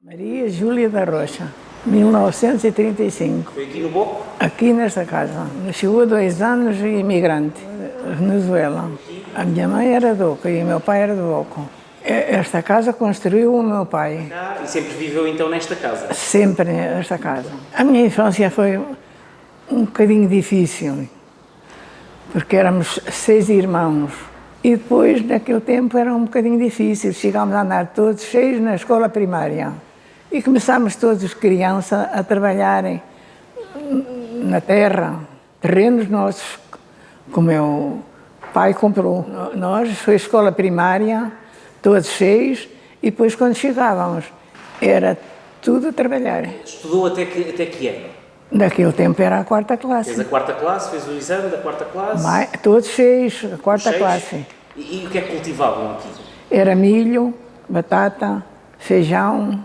Maria Júlia da Rocha, 1935. Foi aqui no Boco? Aqui nesta casa. Chegou há 2 anos e imigrante, Venezuela. A minha mãe era do Boco e o meu pai era do Boco. Esta casa construiu o meu pai. E sempre viveu então nesta casa? Sempre nesta casa. A minha infância foi um bocadinho difícil, porque éramos 6 irmãos. E depois, naquele tempo, era um bocadinho difícil. Chegámos a andar todos 6 na escola primária. E começámos todos, crianças, a trabalharem na terra, terrenos nossos, que o meu pai comprou. Nós, foi a escola primária, todos 6, e depois quando chegávamos, era tudo a trabalhar. Estudou até que ano? Naquele tempo era a 4ª classe. Fez a 4ª classe, fez o exame da 4ª classe? Todos 6, a 4ª classe. E o que é que cultivavam aqui? Era milho, batata, feijão,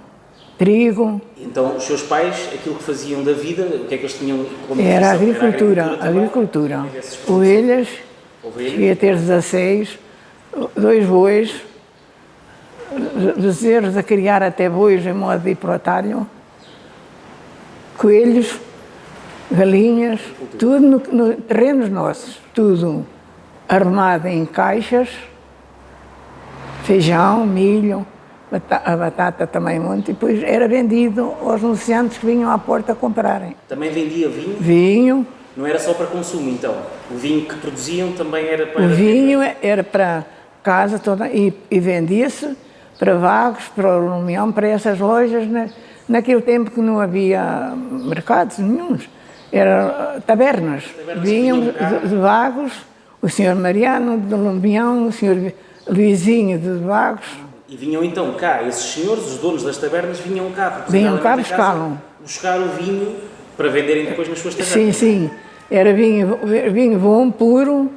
trigo. Então, os seus pais, aquilo que faziam da vida, o que é que eles tinham como Era profissão? agricultura. Ovelhas, cheguei a ter 16, 2 bois, bezerros a criar até bois em modo de ir para o atalho, coelhos, galinhas, tudo no terrenos nossos, tudo arrumado em caixas, feijão, milho, a batata também muito, e depois era vendido aos negociantes que vinham à porta comprarem. Também vendia vinho? Vinho. Não era só para consumo, então? O vinho que produziam também era para... O vinho era para casa toda e vendia-se para Vagos, para o Lumião, para essas lojas, naquele tempo que não havia mercados nenhuns. Era tabernas. Vinham de Vagos, o senhor Mariano de Lumião, o senhor Luizinho de Vagos. E vinham então cá, esses senhores, os donos das tabernas, vinham cá buscar o vinho para venderem depois nas suas tabernas. Sim. Era vinho bom, puro.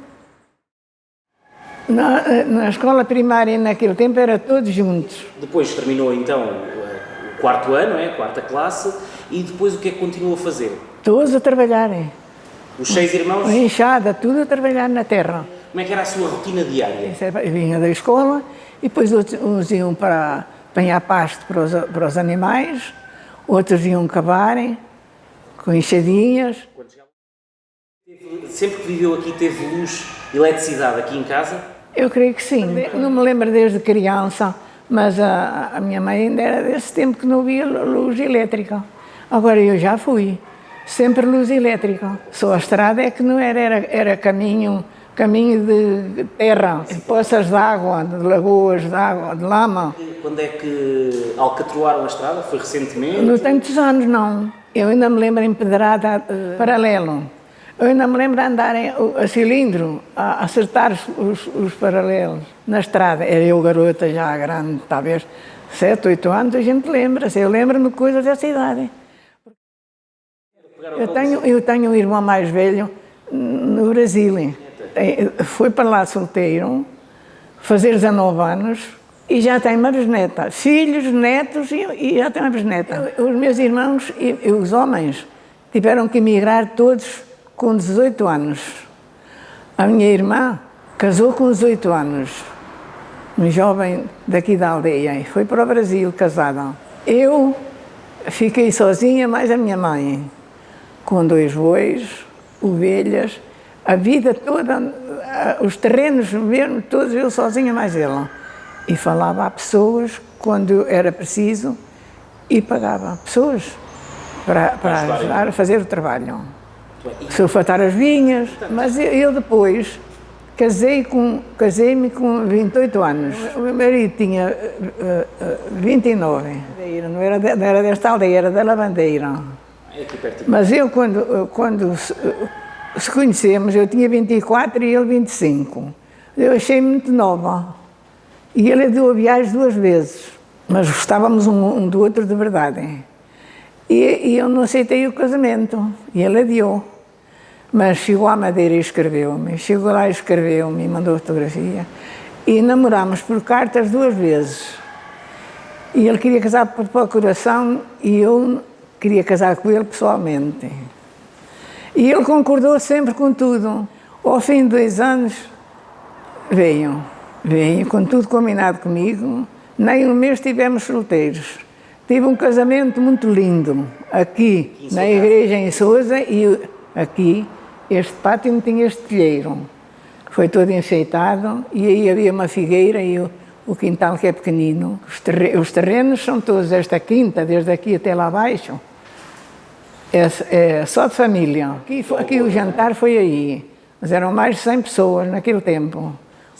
Na escola primária, naquele tempo, era todos juntos. Depois terminou então o 4º ano, a 4ª classe, e depois o que é que continuou a fazer? Todos a trabalharem. Os 6 irmãos? A enxada, tudo a trabalhar na terra. Como é que era a sua rotina diária? Vinha da escola e depois uns iam para apanhar pasto para os animais, outros iam cavarem com enxadinhas. Sempre que viveu aqui teve luz, eletricidade aqui em casa? Eu creio que sim. Não me lembro desde criança, mas a minha mãe ainda era desse tempo que não havia luz elétrica. Agora eu já fui. Sempre luz elétrica. Só a estrada é que não era caminho de terra, poças de água, de lagoas de água, de lama. Quando é que alcatroaram a estrada? Foi recentemente? Não tem muitos anos, não. Eu ainda me lembro empedrada paralelo. Eu ainda me lembro de andar a cilindro, a acertar os paralelos na estrada. Era eu garota já grande, talvez 7, 8 anos, a gente lembra-se. Eu lembro-me de coisas dessa idade. Eu tenho um irmão mais velho no Brasil. Foi para lá solteiro, fazer 19 anos, e já tem uma bisneta. Filhos, netos e já tem uma bisneta. Os meus irmãos e os homens tiveram que emigrar todos com 18 anos. A minha irmã casou com 18 anos, um jovem daqui da aldeia, e foi para o Brasil casada. Eu fiquei sozinha, mais a minha mãe, com 2 bois, ovelhas, a vida toda, os terrenos mesmo, todos eu sozinha, mais ela. E falava a pessoas quando era preciso e pagava pessoas para ajudar a fazer o trabalho. Sulfatar as vinhas, mas eu depois casei-me com 28 anos. O meu marido tinha 29, não era desta aldeia, era da Lavandeira. Mas eu, quando se conhecemos, eu tinha 24 e ele 25. Eu achei-me muito nova. E ele deu a viagem 2 vezes, mas gostávamos um do outro de verdade. E eu não aceitei o casamento, e ele adiou. Mas chegou à Madeira e escreveu-me, chegou lá e escreveu-me, mandou fotografia. E namorámos por cartas 2 vezes. E ele queria casar por procuração e eu queria casar com ele pessoalmente. E ele concordou sempre com tudo. Ao fim de 2 anos, veio com tudo combinado comigo. Nem um mês estivemos solteiros. Tive um casamento muito lindo, aqui na igreja em Sousa, e aqui, este pátio não tinha este telheiro. Foi todo enfeitado, e aí havia uma figueira e o quintal que é pequenino. Os terrenos são todos esta quinta, desde aqui até lá abaixo. É só de família. Aqui o jantar foi aí, mas eram mais de 100 pessoas naquele tempo.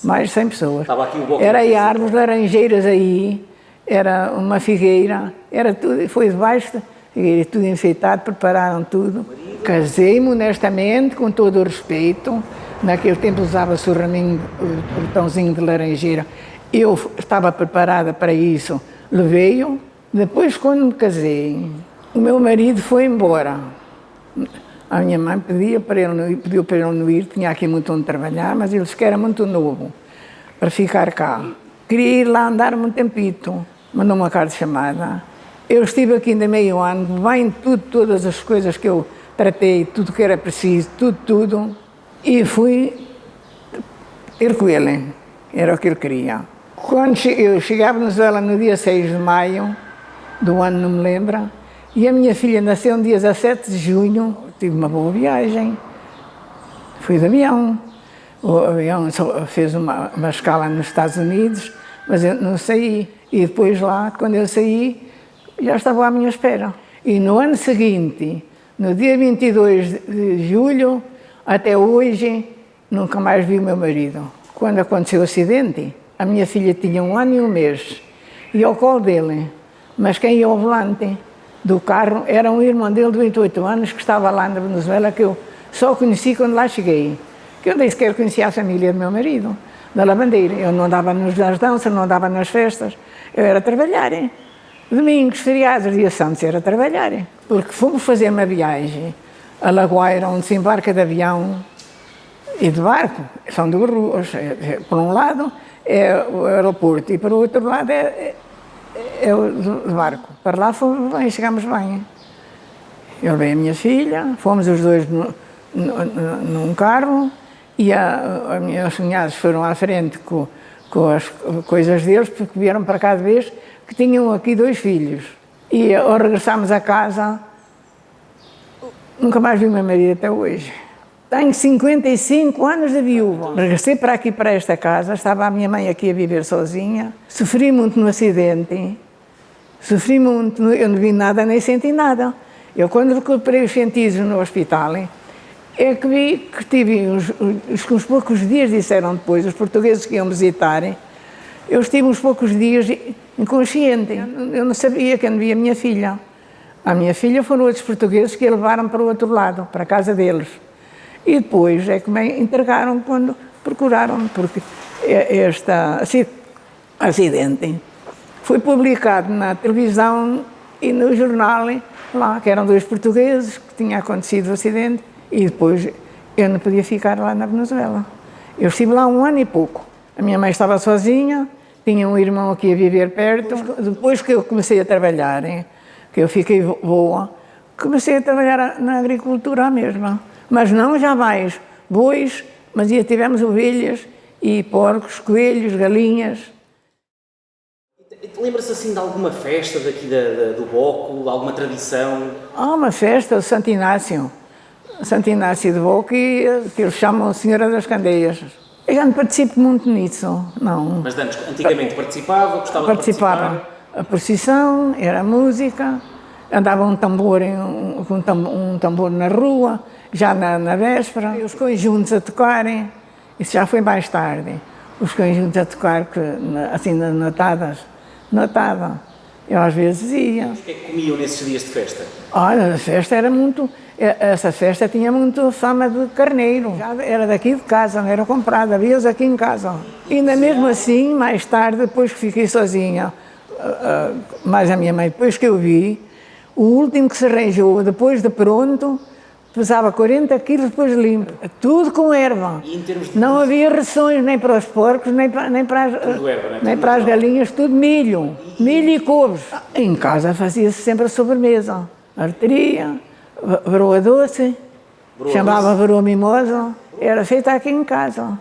Mais de 100 pessoas. Estava aqui o Era aí árvores laranjeiras aí, era uma figueira, era tudo, foi debaixo, tudo enfeitado, prepararam tudo. Casei-me honestamente, com todo o respeito. Naquele tempo usava-se o raminho, o botãozinho de laranjeira. Eu estava preparada para isso, levei-o. Depois, quando me casei, o meu marido foi embora. A minha mãe pediu para ele não ir, tinha aqui muito onde trabalhar, mas ele disse que era muito novo para ficar cá. Queria ir lá andar um tempito, mandou uma carta de chamada. Eu estive aqui ainda meio ano, bem todas as coisas que eu tratei, tudo que era preciso, tudo, e fui ter com ele, era o que ele queria. Quando eu chegava na Venezuela no dia 6 de maio, do ano não me lembro, e a minha filha nasceu no dia 17 de junho, tive uma boa viagem, fui de avião. O avião fez uma escala nos Estados Unidos, mas eu não saí. E depois lá, quando eu saí, já estava à minha espera. E no ano seguinte, no dia 22 de julho, até hoje, nunca mais vi o meu marido. Quando aconteceu o acidente, a minha filha tinha 1 ano e 1 mês, e ao colo dele, mas quem ia ao volante do carro era um irmão dele de 28 anos que estava lá na Venezuela, que eu só conheci quando lá cheguei. Que eu nem sequer conhecia a família do meu marido, da lavandeira. Eu não andava nas danças, não andava nas festas, eu era trabalhar. Hein? Domingos, feriados, dia santos, era trabalhar. Hein? Porque fomos fazer uma viagem a Lagoaira, onde se embarca de avião e de barco. São 2 ruas. Por um lado é o aeroporto e para o outro lado é o de barco. Para lá fomos bem, chegámos bem. Hein? Eu levei a minha filha, fomos os dois num carro, e os meus cunhados foram à frente com as coisas deles, porque vieram para cá de vez que tinham aqui 2 filhos. E ao regressarmos a casa, nunca mais vi o meu marido até hoje. Tenho 55 anos de viúva. Regressei para aqui, para esta casa, estava a minha mãe aqui a viver sozinha. Sofri muito no acidente, sofri muito, eu não vi nada nem senti nada. Eu, quando recuperei os sentidos no hospital, é que vi que tive uns poucos dias, disseram depois, os portugueses que iam visitar, eu estive uns poucos dias inconsciente. Eu não sabia que eu não via a minha filha. A minha filha foram outros portugueses que a levaram para o outro lado, para a casa deles. E depois é que me entregaram quando procuraram, porque este acidente foi publicado na televisão e no jornal lá, que eram 2 portugueses, que tinha acontecido o acidente. E depois eu não podia ficar lá na Venezuela. Eu estive lá 1 ano e pouco. A minha mãe estava sozinha, tinha um irmão aqui a viver perto. Depois que eu comecei a trabalhar, que eu fiquei boa, comecei a trabalhar na agricultura mesma. Mas não jamais bois, mas tivemos ovelhas e porcos, coelhos, galinhas. Lembra-se assim de alguma festa daqui do Boco, de alguma tradição? Há uma festa, o Santo Inácio de Boco, que eles chamam Senhora das Candeias. Eu já não participo muito nisso, não. Mas antigamente participava, gostava de participar? A procissão, era música, andava um tambor na rua, já na véspera. Os conjuntos a tocarem, isso já foi mais tarde. Os conjuntos a tocar, assim, notada. Eu às vezes ia. O que é que comiam nesses dias de festa? Olha, a festa era muito... Essa festa tinha muito fama de carneiro. Já era daqui de casa, não era comprado, havia-os aqui em casa. E ainda mesmo assim, mais tarde, depois que fiquei sozinha, mais a minha mãe, depois que eu vi, o último que se arranjou, depois de pronto, pesava 40 quilos depois limpo. Tudo com erva. E em termos de... Não havia rações nem para os porcos, nem para as galinhas, tudo milho e couves. Em casa fazia-se sempre a sobremesa. Arteria, broa doce, chamava broa mimosa, era feita aqui em casa.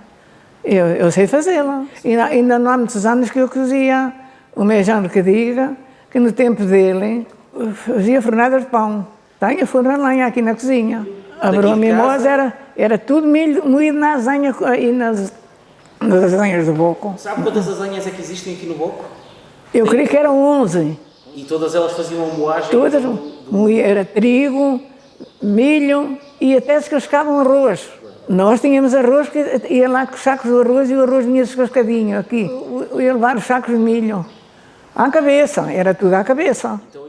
Eu sei fazê-la. Ainda não há muitos anos que eu cozia o meu genro que diga, que no tempo dele fazia fornadas de pão. Tem a forna de lenha aqui na cozinha. A broa mimosa era tudo milho moído na azenha e nas azenhas do Boco. Sabe quantas azenhas é que existem aqui no Boco? Eu creio que eram 11. E todas elas faziam a moagem? Todas. Era trigo, milho e até se cascavam arroz. Nós tínhamos arroz, que ia lá com os sacos do arroz e o arroz vinha descascadinho aqui. Eu ia levar os sacos de milho à cabeça, era tudo à cabeça. Então,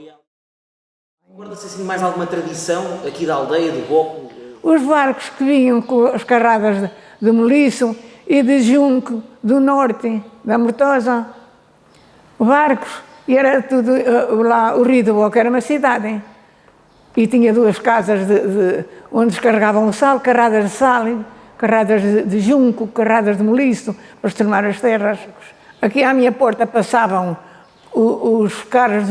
guarda-se assim mais alguma tradição aqui da aldeia, do Boco? Os barcos que vinham com as carradas de meliço e de junco do norte, da Mortosa, barcos, e era tudo lá, o Rio do Boco era uma cidade. E tinha duas casas onde descarregavam o sal, carradas de sal, carradas de junco, carradas de meliço, para extremar as terras. Aqui à minha porta passavam os carros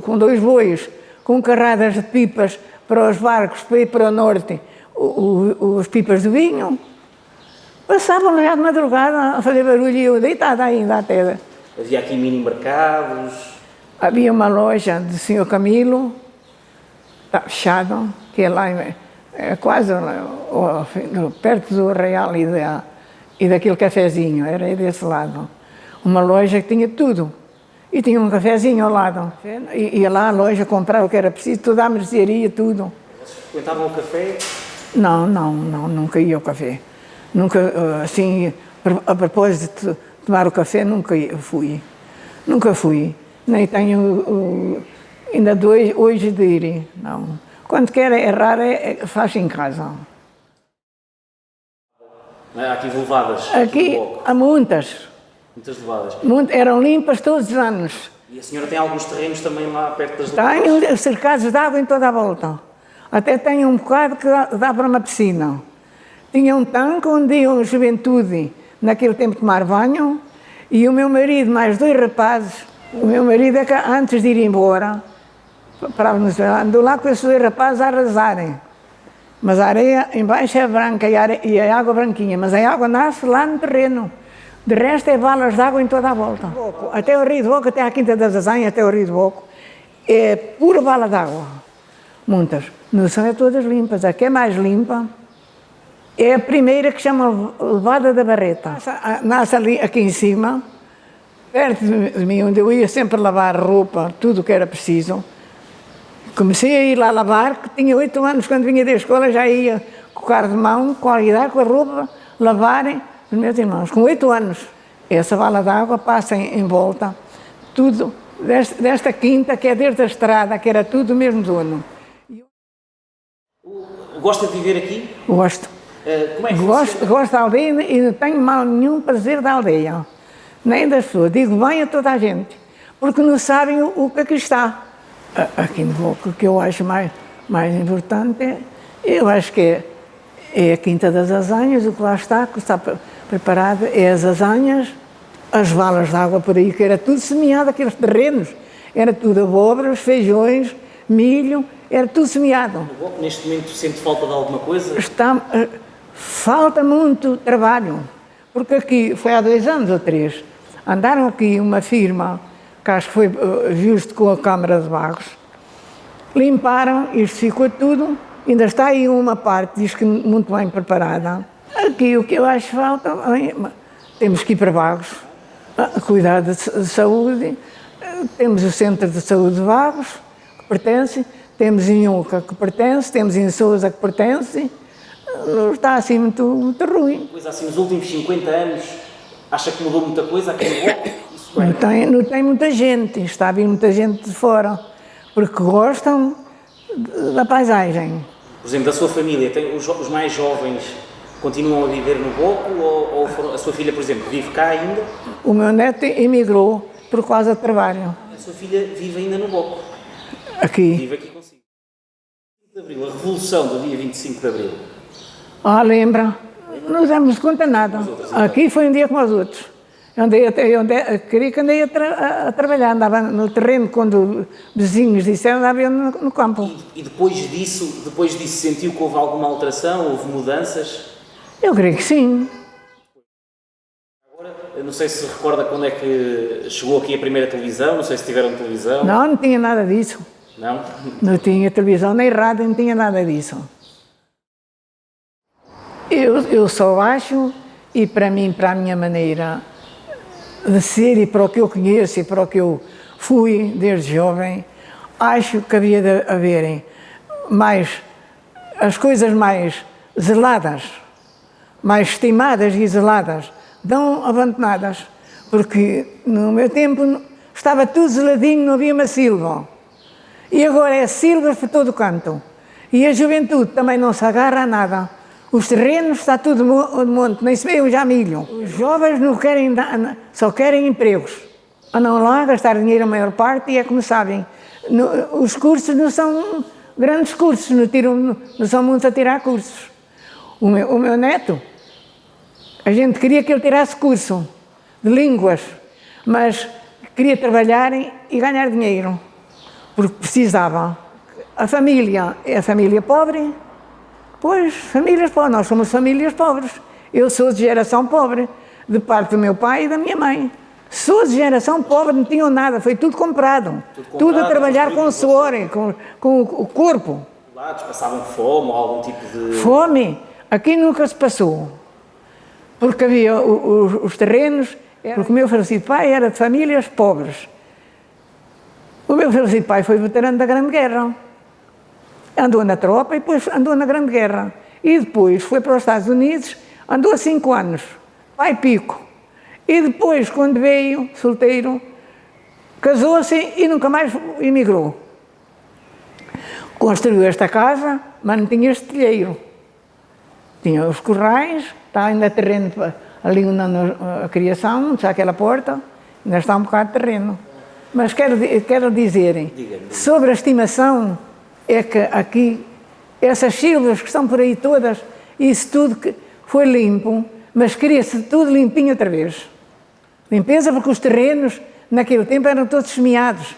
com 2 bois, com carradas de pipas para os barcos, para ir para o norte, os pipas de vinho. Passavam já de madrugada a fazer barulho e eu deitada ainda até. Havia aqui mini-mercados? Havia uma loja do Sr. Camilo, está fechado, que é lá, é quase perto do Real e daquele cafezinho, era aí desse lado. Uma loja que tinha tudo. E tinha um cafezinho ao lado. Ia lá à loja comprar o que era preciso, toda a mercearia, tudo. Vocês frequentavam o café? Não, nunca ia ao café. Nunca, assim, a propósito de tomar o café, nunca fui. Nunca fui. Nem tenho, ainda hoje de ir, não. Quando quer errar, faz em casa. Há aqui levadas? Aqui há muitas. Muitas levadas? Eram limpas todos os anos. E a senhora tem alguns terrenos também lá perto das levadas? Tenho cercados de água em toda a volta. Até tenho um bocado que dá para uma piscina. Tinha um tanque onde iam a juventude, naquele tempo, tomar banho, e o meu marido, mais 2 rapazes, o meu marido é que antes de ir embora, andou lá com esses 2 rapazes a arrasarem. Mas a areia embaixo é branca e a água branquinha, mas a água nasce lá no terreno. De resto é balas de água em toda a volta. Até o Rio do Boco, até à Quinta das Azenhas, até o Rio do Boco, é pura bala de água. Muitas. Não são todas limpas. A que é mais limpa é a primeira que chama Levada da Barreta. Nasce ali, aqui em cima, perto de mim, onde eu ia sempre lavar roupa, tudo o que era preciso. Comecei a ir lá lavar, que tinha 8 anos, quando vinha da escola, já ia com o carro de mão, com a idade, com a roupa, lavarem os meus irmãos. Com 8 anos, essa bala d'água passa em volta, tudo, desta quinta, que é desde a estrada, que era tudo o mesmo dono. Gosta de viver aqui? Gosto. Como é que Gosto da aldeia e não tenho mal nenhum prazer da aldeia, nem das pessoas. Digo bem a toda a gente, porque não sabem o que aqui está. Aqui no Boco, o que eu acho mais importante, eu acho que é a Quinta das Azenhas, o que lá está, que está preparado, é as azenhas, as valas de água por aí, que era tudo semeado, aqueles terrenos, era tudo abóboras, feijões, milho, era tudo semeado. No Boco, neste momento, sente falta de alguma coisa? Falta muito trabalho, porque aqui, foi há 2 anos ou 3, andaram aqui uma firma, que acho que foi justo com a Câmara de Barros, limparam, isto ficou tudo, ainda está aí uma parte, diz que muito bem preparada. Aqui o que eu acho falta, temos que ir para Barros, cuidar de saúde, temos o Centro de Saúde de Barros, que pertence, temos em Inhuca que pertence, temos em Sousa que pertence, está assim muito ruim. Pois assim, nos últimos 50 anos, acha que mudou muita coisa aqui no Boco? Não tem muita gente, está a vir muita gente de fora, porque gostam da paisagem. Por exemplo, da sua família, os mais jovens continuam a viver no Boco ou a sua filha, por exemplo, vive cá ainda? O meu neto emigrou por causa de trabalho. A sua filha vive ainda no Boco? Aqui. Vive aqui consigo. 25 de Abril, a Revolução do dia 25 de Abril. Lembra? Não damos conta de nada. Aqui foi um dia como os outros. Queria que andei a trabalhar, andava no terreno quando vizinhos disseram, andava eu no campo. E depois disso sentiu que houve alguma alteração, houve mudanças? Eu creio que sim. Agora, não sei se recorda quando é que chegou aqui a primeira televisão, não sei se tiveram televisão. Não, não tinha nada disso. Não? Não tinha televisão, nem rádio, não tinha nada disso. Eu só acho, e para mim, para a minha maneira de ser e para o que eu conheço e para o que eu fui desde jovem, acho que havia de haverem as coisas mais zeladas, mais estimadas e zeladas, não abandonadas, porque no meu tempo estava tudo zeladinho, não havia uma silva. E agora é silvas por todo o canto. E a juventude também não se agarra a nada. Os terrenos está tudo de monte, nem se vê já milho. Os jovens não querem, só querem empregos. Andam lá a gastar dinheiro a maior parte e é como sabem, os cursos não são grandes cursos, não são muitos a tirar cursos. O meu neto, a gente queria que ele tirasse curso de línguas, mas queria trabalhar e ganhar dinheiro, porque precisava. A família é a família pobre, pois, famílias pobres, nós somos famílias pobres. Eu sou de geração pobre, de parte do meu pai e da minha mãe. Sou de geração pobre, não tinham nada, foi tudo comprado. Tudo a trabalhar com o suor, com o corpo. Passavam fome ou algum tipo de... Fome? Aqui nunca se passou. Porque havia os terrenos, porque o meu falecido pai era de famílias pobres. O meu falecido pai foi veterano da Grande Guerra. Andou na tropa e depois andou na Grande Guerra. E depois foi para os Estados Unidos, andou 5 anos, pai pico. E depois, quando veio, solteiro, casou-se e nunca mais emigrou. Construiu esta casa, mas não tinha este telheiro. Tinha os corrais, está ainda terreno ali onde a criação, está aquela porta, ainda está um bocado de terreno. Mas quero dizer, sobre a estimação, é que aqui, essas silvas que estão por aí todas, isso tudo que foi limpo, mas queria-se tudo limpinho outra vez. Limpeza porque os terrenos, naquele tempo, eram todos semeados.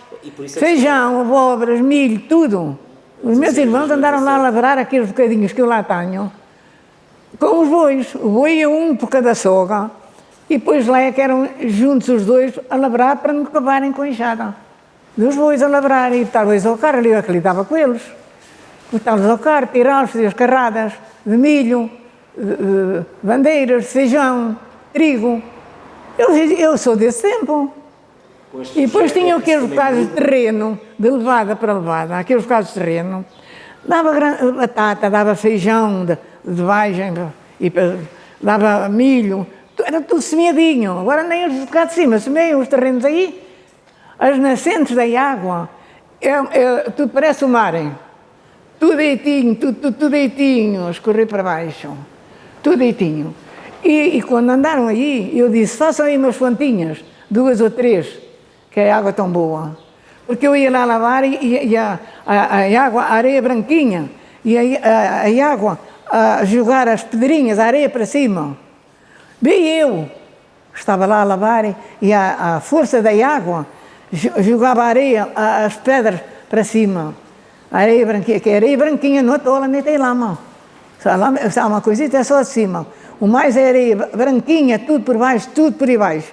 Feijão, abóboras, milho, tudo. Os meus irmãos andaram lá a lavrar aqueles bocadinhos que eu lá tenho, com os bois. O boi ia um por cada soga, e depois lá é que eram juntos os dois a lavrar para não acabarem com a enxada. Dos bois a lavrar e talvez ao carro, ali que lidava com eles. Botá-los ao carro, tirá-los, fazer as carradas de milho, de bandeiras, de feijão, trigo. Eu sou desse tempo. E depois tinha aqueles bocados de terreno, de levada para levada, aqueles bocados de terreno. Dava batata, dava feijão de vagem, dava milho, era tudo semeadinho. Agora nem os bocados de cima, semeiam os terrenos aí. As nascentes da água, tudo parece o mar, hein? Tudo deitinho, tudo deitinho, a escorrer para baixo, tudo deitinho. E quando andaram aí, eu disse, façam aí umas fontinhas, 2 ou 3, que é água tão boa. Porque eu ia lá lavar e a água, a areia branquinha, e a água a jogar as pedrinhas, a areia para cima. Bem eu, estava lá a lavar e a força da água jogava a areia, as pedras para cima. A areia branquinha, que a areia branquinha não tola nem tem lama. Só uma coisita é só de cima. O mais é areia branquinha, tudo por baixo, tudo por aí baixo.